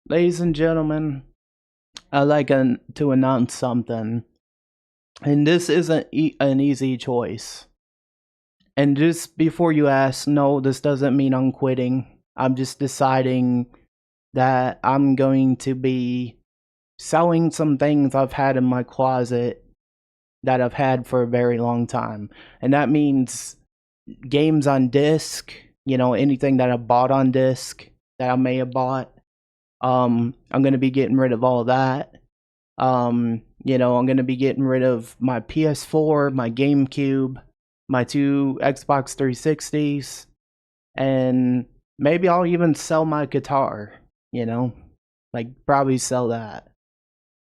Ladies and gentlemen, I'd like to announce something. And this isn't an easy choice. And just before you ask, no, this doesn't mean I'm quitting. I'm just deciding that I'm going to be selling some things I've had in my closet that I've had for a very long time. And that means games on disc, anything that I bought on disc that I may have bought. I'm going to be getting rid of all of that. I'm gonna be getting rid of my PS4, my GameCube, my two Xbox 360s, and maybe I'll even sell my guitar, like probably sell that.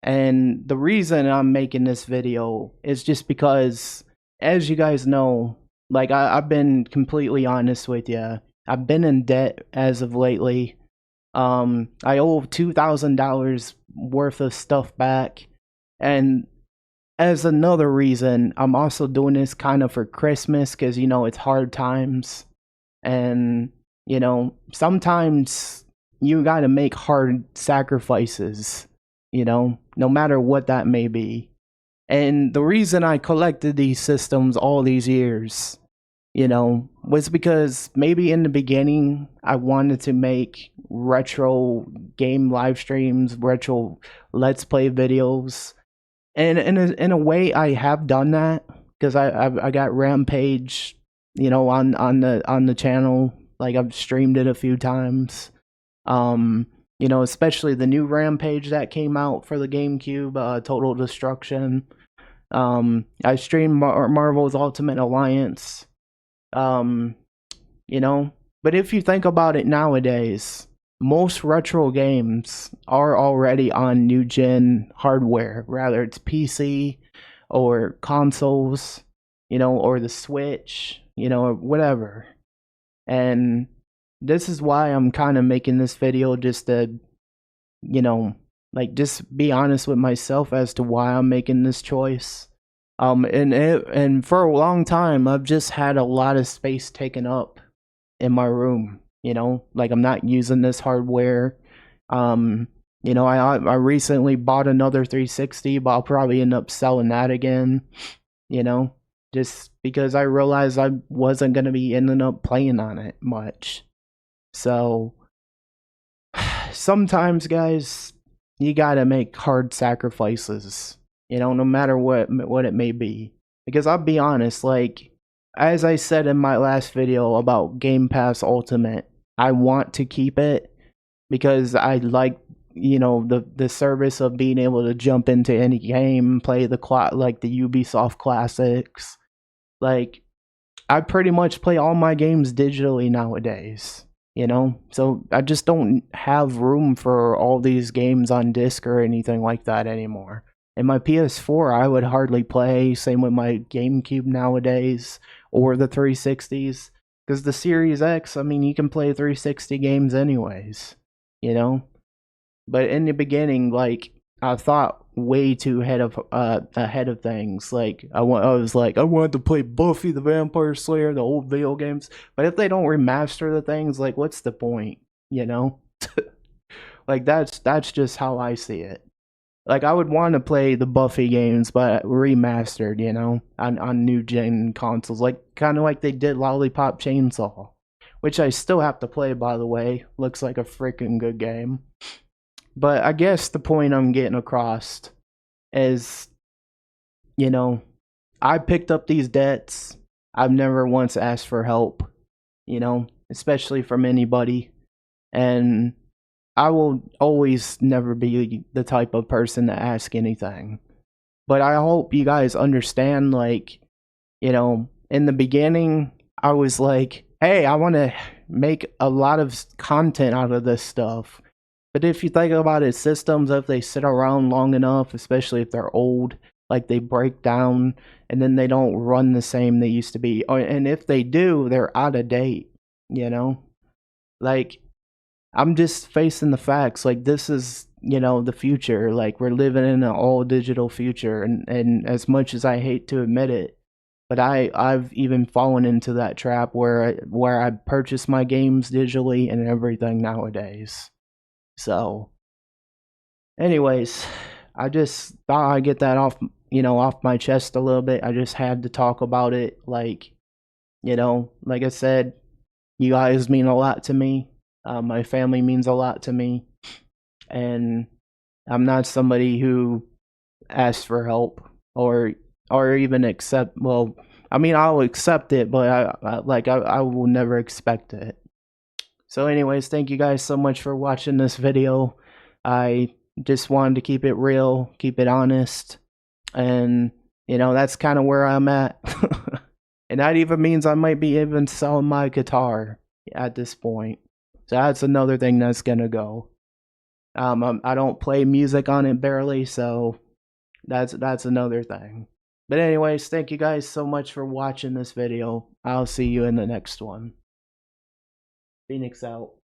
And the reason I'm making this video is just because, as you guys know, like I've been completely honest with you. I've been in debt as of lately. I owe $2,000 worth of stuff back. And as another reason, I'm also doing this kind of for Christmas because, it's hard times. And, sometimes you got to make hard sacrifices, no matter what that may be. And the reason I collected these systems all these years, was because maybe in the beginning I wanted to make retro game live streams, retro let's play videos. And in a way, I have done that because I got Rampage, on the channel. Like I've streamed it a few times. Especially the new Rampage that came out for the GameCube, Total Destruction. I streamed Marvel's Ultimate Alliance. Um, but if you think about it nowadays, most retro games are already on new gen hardware, rather it's PC or consoles, or the Switch, or whatever. And this is why I'm kind of making this video just to, just be honest with myself as to why I'm making this choice. And for a long time, I've just had a lot of space taken up in my room. Like I'm not using this hardware. I recently bought another 360, but I'll probably end up selling that again. Just because I realized I wasn't gonna be ending up playing on it much. So sometimes, guys, you gotta make hard sacrifices. No matter what it may be. Because I'll be honest, like as I said in my last video about Game Pass Ultimate, I want to keep it because I like, the service of being able to jump into any game, play the Ubisoft classics. Like I pretty much play all my games digitally nowadays. So I just don't have room for all these games on disc or anything like that anymore. And my PS4, I would hardly play. Same with my GameCube nowadays, or the 360s. Because the Series X, I mean, you can play 360 games anyways, But in the beginning, like, I thought way too ahead of things. Like, I was like, I wanted to play Buffy the Vampire Slayer, the old video games. But if they don't remaster the things, like, what's the point, Like, that's just how I see it. Like I would want to play the Buffy games, but remastered, on new gen consoles, like kind of like they did Lollipop Chainsaw, which I still have to play, by the way. Looks like a freaking good game. But I guess the point I'm getting across is, I picked up these debts. I've never once asked for help, especially from anybody, and I will always never be the type of person to ask anything. But I hope you guys understand, like, in the beginning, I was like, hey, I want to make a lot of content out of this stuff. But if you think about it, systems, if they sit around long enough, especially if they're old, like they break down and then they don't run the same they used to be. And if they do, they're out of date, Like, I'm just facing the facts. Like this is, the future. Like we're living in an all digital future, and as much as I hate to admit it, but I've even fallen into that trap where I purchase my games digitally and everything nowadays. So Anyways, I just thought I'd get that off, off my chest a little bit. I just had to talk about it. Like, like I said, you guys mean a lot to me. My family means a lot to me. And I'm not somebody who asks for help or even accept. Well, I mean, I'll accept it, but I will never expect it. So, anyways, thank you guys so much for watching this video. I just wanted to keep it real, keep it honest, and that's kind of where I'm at. And that even means I might be even selling my guitar at this point. So that's another thing that's gonna go. I don't play music on it barely, so that's another thing. But anyways, thank you guys so much for watching this video. I'll see you in the next one. Phoenix out.